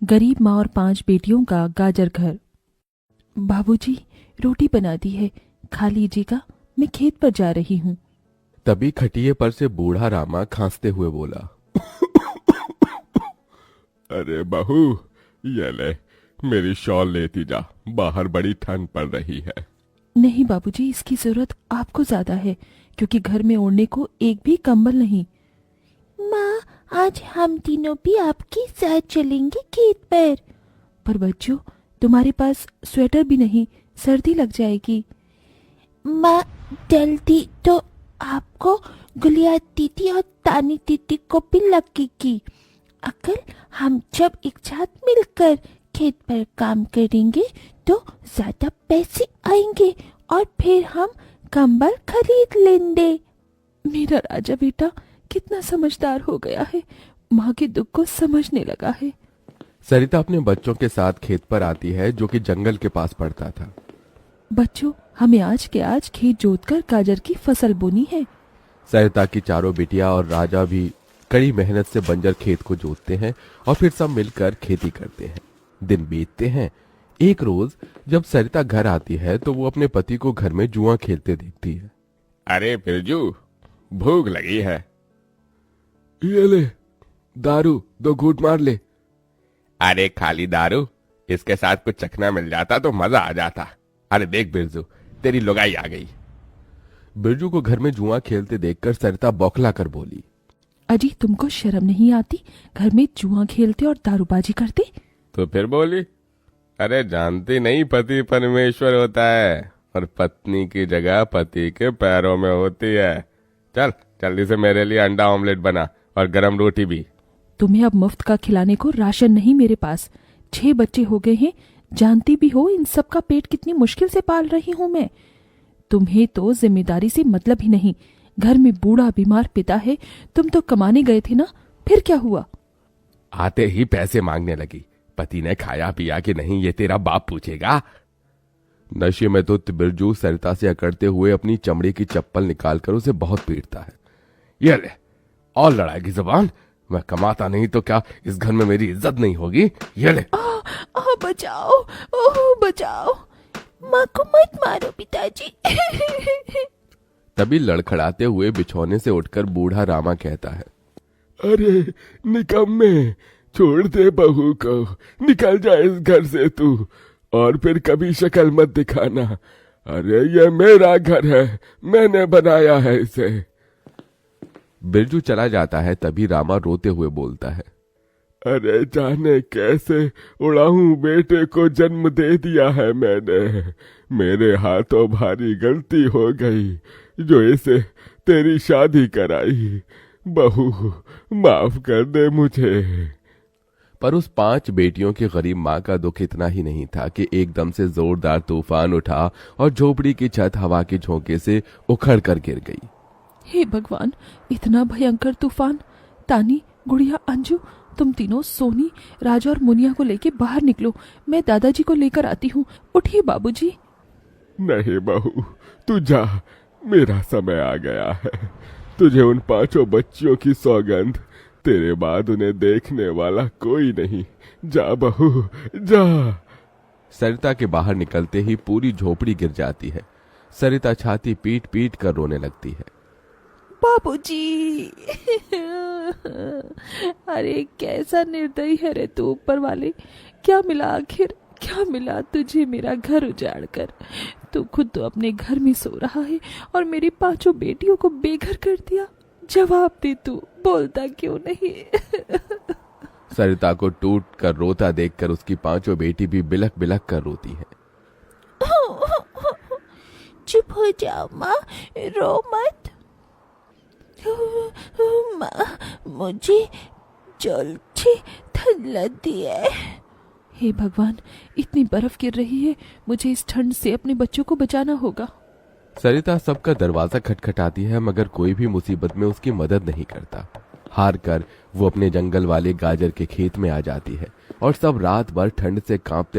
गरीब माँ और 5 बेटियों का गाजर घर। बाबूजी, रोटी बना दी है, खा लीजिएगा, मैं खेत पर जा रही हूँ। तभी खटिये पर से बूढ़ा रामा खांसते हुए बोला, अरे बहू, ये ले, मेरी शॉल लेती जा, बाहर बड़ी ठंड पड़ रही है। नहीं बाबूजी, इसकी जरूरत आपको ज्यादा है, क्योंकि घर में ओढ़ने को एक भी कंबल नहीं। माँ, आज हम तीनों भी आपके साथ चलेंगे खेत पर बच्चों, तुम्हारे पास स्वेटर भी नहीं, सर्दी लग जाएगी। माँ, जल्दी तो आपको गुलिया दीदी और तानी दीदी को भी लगेगी। अगर हम जब एक साथ मिलकर खेत पर काम करेंगे तो ज्यादा पैसे आएंगे और फिर हम कंबल खरीद लेंगे। मेरा राजा बेटा कितना समझदार हो गया है, माँ के दुख को समझने लगा है। सरिता अपने बच्चों के साथ खेत पर आती है, जो कि जंगल के पास पड़ता था। बच्चों, हमें आज के आज खेत जोतकर गाजर की फसल बोनी है। सरिता की चारों बिटिया और राजा भी कड़ी मेहनत से बंजर खेत को जोतते हैं और फिर सब मिलकर खेती करते हैं। दिन बीतते हैं। एक रोज जब सरिता घर आती है तो वो अपने पति को घर में जुआ खेलते देखती है। अरे बिरजू, भूख लगी है। ये ले, दारू 2 घूंट मार ले। अरे खाली दारू, इसके साथ कुछ चखना मिल जाता तो मजा आ जाता। अरे देख बिरजू, तेरी लुगाई आ गई। बिरजू को घर में जुआ खेलते देखकर सरिता बौखला कर बोली, अजी, तुमको शर्म नहीं आती? घर में जुआ खेलते और दारूबाजी करते। तो फिर बोली, अरे जानती नहीं, पति परमेश्वर होता है और पत्नी की जगह पति के पैरों में होती है। चल जल्दी से मेरे लिए अंडा ऑमलेट बना और गरम रोटी भी। तुम्हें अब मुफ्त का खिलाने को राशन नहीं मेरे पास। 6 बच्चे हो गए हैं, जानती भी हो इन सब का पेट कितनी मुश्किल से पाल रही हूँ मैं। तुम्हें तो जिम्मेदारी से मतलब ही नहीं। घर में बूढ़ा बीमार पिता है, तुम तो कमाने गए थे ना, फिर क्या हुआ? आते ही पैसे मांगने लगी। पति ने खाया पिया कि नहीं, ये तेरा बाप पूछेगा। नशे में तो बिरजू सरिता से अकड़ते हुए अपनी चमड़े की चप्पल निकालकर उसे बहुत पीटता है। ये ले, और लड़ाएगी जुबान। मैं कमाता नहीं तो क्या इस घर में मेरी इज्जत नहीं होगी? ये ले। बचाओ, ओह बचाओ, माँ को मत मारो पिताजी। तभी लड़खड़ाते हुए बिछौने से उठकर बूढ़ा रामा कहता है, अरे निकम्मे, छोड़ दे बहू को, निकल जा इस घर से तू, और फिर कभी शक्ल मत दिखाना। अरे ये मेरा घर है, मैंने बनाया है इसे। बिरजू चला जाता है। तभी रामा रोते हुए बोलता है, अरे जाने कैसे उड़ाऊं बेटे को जन्म दे दिया है मैंने। मेरे हाथों भारी गलती हो गई जो इसे तेरी शादी कराई। बहू, माफ कर दे मुझे। पर उस 5 बेटियों की गरीब माँ का दुख इतना ही नहीं था कि एकदम से जोरदार तूफान उठा और झोपड़ी की छत हवा के झोंके से उखड़ कर गिर गई। हे भगवान, इतना भयंकर तूफान! तानी, गुड़िया, अंजू, तुम तीनों सोनी, राजा और मुनिया को लेके बाहर निकलो, मैं दादाजी को लेकर आती हूँ। उठिए बाबूजी। नहीं बहू, तू जा, मेरा समय आ गया है। तुझे उन 5 बच्चियों की सौगंध, तेरे बाद उन्हें देखने वाला कोई नहीं। जा बहू, जा। सरिता के बाहर निकलते ही पूरी झोपड़ी गिर जाती है। सरिता छाती पीट पीट कर रोने लगती है। बाबूजी। अरे कैसा निर्दयी है रे तू ऊपर वाले। क्या मिला आखिर, क्या मिला तुझे मेरा घर उजाड़ कर? तू खुद तो अपने घर में सो रहा है और मेरी 5 बेटियों को बेघर कर दिया। जवाब दे, तू बोलता क्यों नहीं? सरिता को टूट कर रोता देखकर उसकी 5 बेटी भी बिलख बिलख कर रोती है। चुप हो जाओ माँ, रो मत। माँ, मुझे जल्दी ठंड लगती है। हे भगवान, इतनी बर्फ गिर रही है, मुझे इस ठंड से अपने बच्चों को बचाना होगा। सरिता सबका दरवाजा खटखटाती है, मगर कोई भी मुसीबत में उसकी मदद नहीं करता। हार कर वो अपने जंगल वाले गाजर के खेत में आ जाती है और सब रात भर ठंड से कांपते